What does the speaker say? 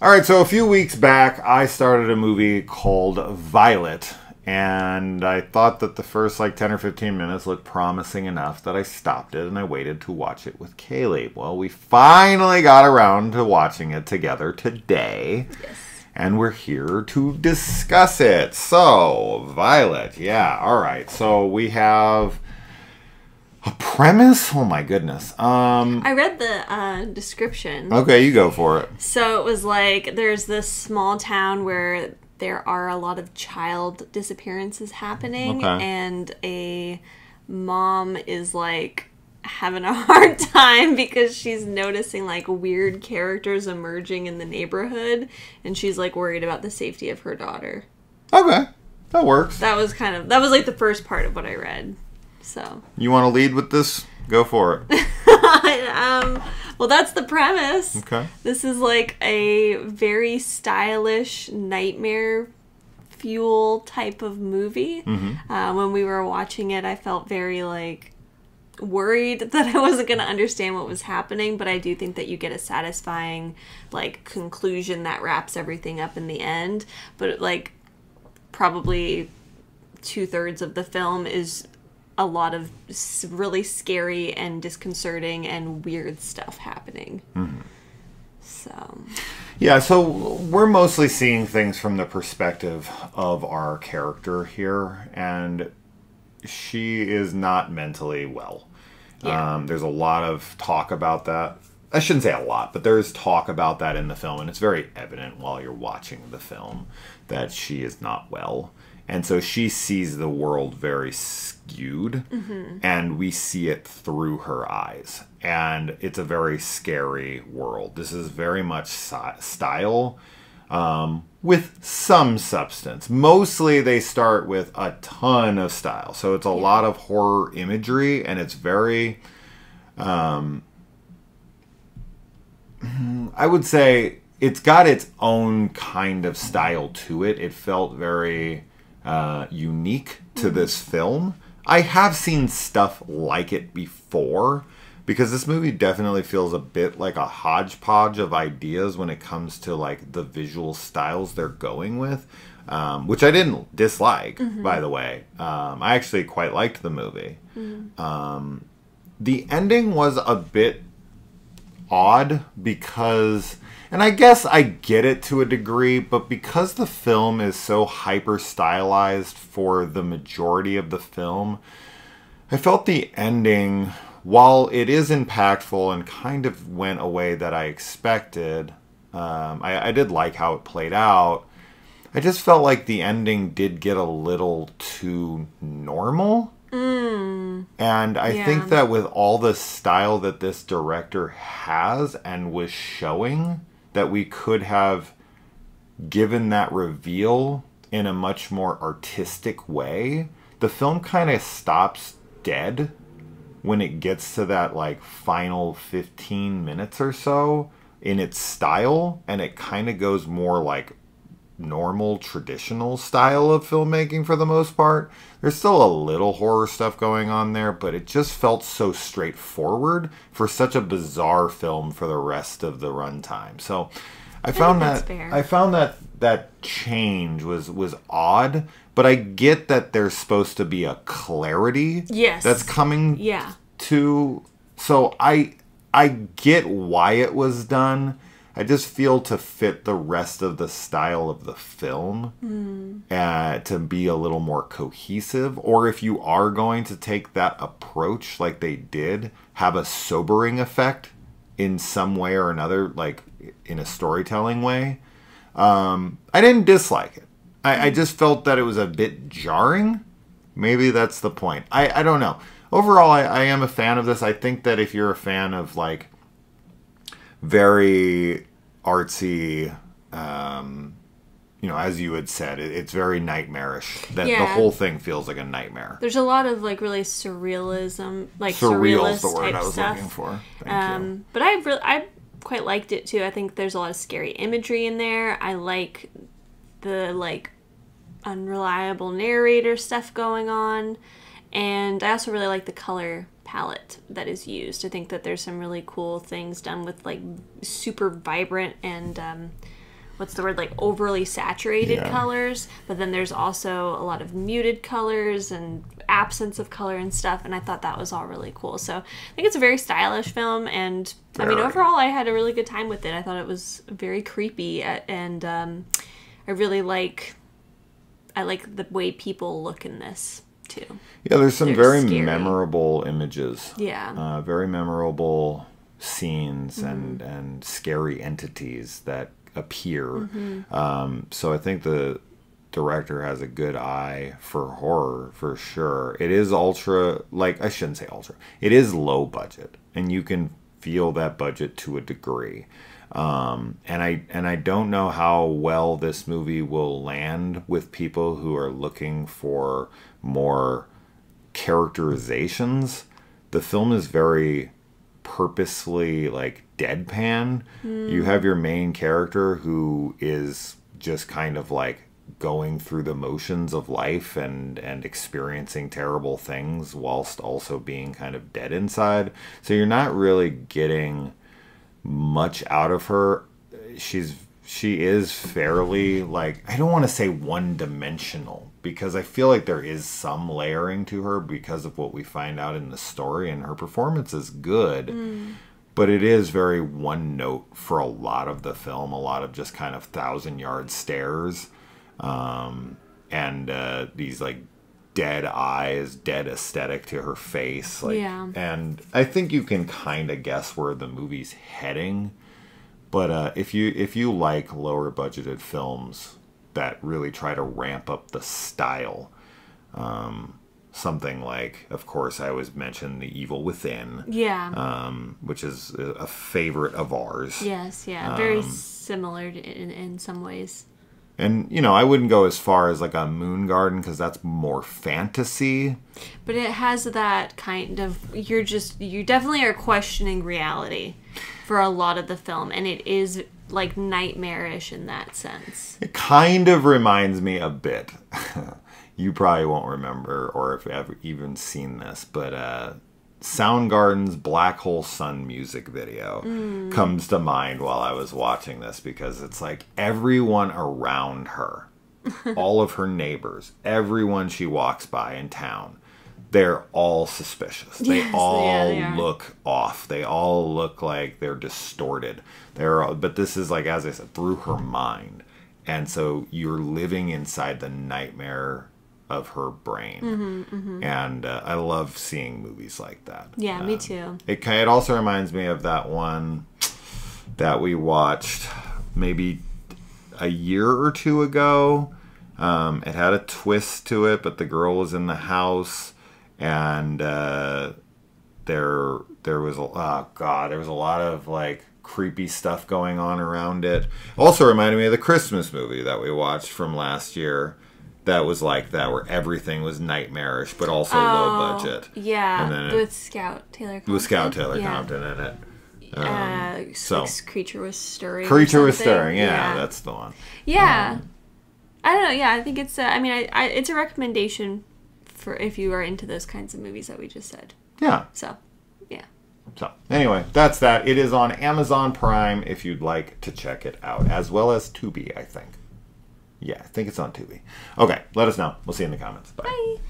All right, so a few weeks back, I started a movie called Violett, and I thought that the first 10 or 15 minutes looked promising enough that I stopped it and I waited to watch it with Kaylee. Well, we finally got around to watching it together today. Yes. And we're here to discuss it. So, Violett, yeah, all right. So we have a premise? Oh my goodness. I read the description. Okay, you go for it. So it was there's this small town where there are a lot of child disappearances happening, and a mom is having a hard time because she's noticing weird characters emerging in the neighborhood, and she's worried about the safety of her daughter. Okay, that works. That was the first part of what I read. So you want to lead with this? Go for it. Well, that's the premise. Okay. This is a very stylish nightmare fuel type of movie. Mm-hmm. When we were watching it, I felt very worried that I wasn't going to understand what was happening, but I do think that you get a satisfying conclusion that wraps everything up in the end. But probably 2/3 of the film is a lot of really scary and disconcerting and weird stuff happening. Mm-hmm. So yeah, so we're mostly seeing things from the perspective of our character here, and she is not mentally well. Yeah. There's a lot of talk about that. I shouldn't say a lot, but there is talk about that in the film, and it's very evident while you're watching the film that she is not well. And so she sees the world very skewed, and we see it through her eyes. And it's a very scary world. This is very much style with some substance. Mostly they start with a ton of style. So it's a lot of horror imagery, and it's very... I would say it's got its own kind of style to it. It felt very... unique to this film. I have seen stuff like it before, because this movie definitely feels a bit like a hodgepodge of ideas when it comes to the visual styles they're going with, which I didn't dislike, by the way. I actually quite liked the movie. The ending was a bit odd because... And I guess I get it to a degree, but because the film is so hyper-stylized for the majority of the film, I felt the ending, while it is impactful and kind of went a way that I expected, I did like how it played out. I just felt like the ending did get a little too normal. And I think that with all the style that this director has and was showing, that we could have given that reveal in a much more artistic way. The film kind of stops dead when it gets to that final 15 minutes or so in its style, and it kind of goes more normal, traditional style of filmmaking for the most part. There's still a little horror stuff going on there, but it just felt so straightforward for such a bizarre film for the rest of the runtime. So I found that change was odd, but I get that there's supposed to be a clarity that's coming to. So I get why it was done. I just feel to fit the rest of the style of the film, to be a little more cohesive. Or if you are going to take that approach like they did, have a sobering effect in some way or another, in a storytelling way. I didn't dislike it. I just felt that it was a bit jarring. Maybe that's the point. I don't know. Overall, I am a fan of this. I think that if you're a fan of very artsy, as you had said, it's very nightmarish. That the whole thing feels like a nightmare. There's a lot of really surrealism, surreal is the word I was looking for. Thank you. But I quite liked it too. I think there's a lot of scary imagery in there. I like the unreliable narrator stuff going on, and I also really like the color palette that is used. I think that there's some really cool things done with super vibrant and what's the word, like overly saturated colors, but then there's also a lot of muted colors and absence of color and stuff, and I thought that was all really cool. So I think it's a very stylish film, and I mean, overall I had a really good time with it. I thought it was very creepy, and I really like the way people look in this too. Yeah, there's some very scary. memorable images. Yeah. Very memorable scenes and scary entities that appear. So I think the director has a good eye for horror, for sure. It is ultra, like, I shouldn't say ultra. It is low budget, and you can feel that budget to a degree. And I don't know how well this movie will land with people who are looking for more characterizations. The film is very purposely like deadpan. You have your main character who is just kind of like going through the motions of life and experiencing terrible things whilst also being kind of dead inside. So you're not really getting much out of her. She is fairly, like, I don't want to say one-dimensional, because I feel like there is some layering to her because of what we find out in the story, and her performance is good, but it is very one note for a lot of the film, a lot of just kind of 1,000-yard stares, and these like dead eyes, dead aesthetic to her face, like, and I think you can kind of guess where the movie's heading. But if you like lower budgeted films that really try to ramp up the style, something like, of course, I always mention The Evil Within, which is a favorite of ours. Yes, very similar in some ways. And, you know, I wouldn't go as far as like a Moon Garden, because that's more fantasy. But it has that kind of, you definitely are questioning reality for a lot of the film, and it is like nightmarish in that sense. It kind of reminds me a bit. You probably won't remember, or if you've ever even seen this, but Soundgarden's Black Hole Sun music video comes to mind while I was watching this, because it's like everyone around her, all of her neighbors, everyone she walks by in town, they're all suspicious. They all look off. They all look like they're distorted. But this is, like, as I said, through her mind. And so you're living inside the nightmare of her brain. And I love seeing movies like that. Yeah, me too. It also reminds me of that one that we watched maybe a year or two ago. It had a twist to it, but the girl was in the house, and there was a lot of like creepy stuff going on around it. Also reminded me of the Christmas movie that we watched from last year. That was like that, where everything was nightmarish, but also low budget. Yeah, and then with Scout Taylor Compton. With Scout Taylor Compton in it. So Creature Was Stirring. Creature Was Stirring, yeah, that's the one. Yeah. I don't know, yeah, I think it's, it's a recommendation for if you are into those kinds of movies that we just said. Yeah. So, yeah. So, anyway, that's that. It is on Amazon Prime if you'd like to check it out, as well as Tubi, I think. Yeah, I think it's on Tubi. Okay, let us know. We'll see you in the comments. Bye. Bye.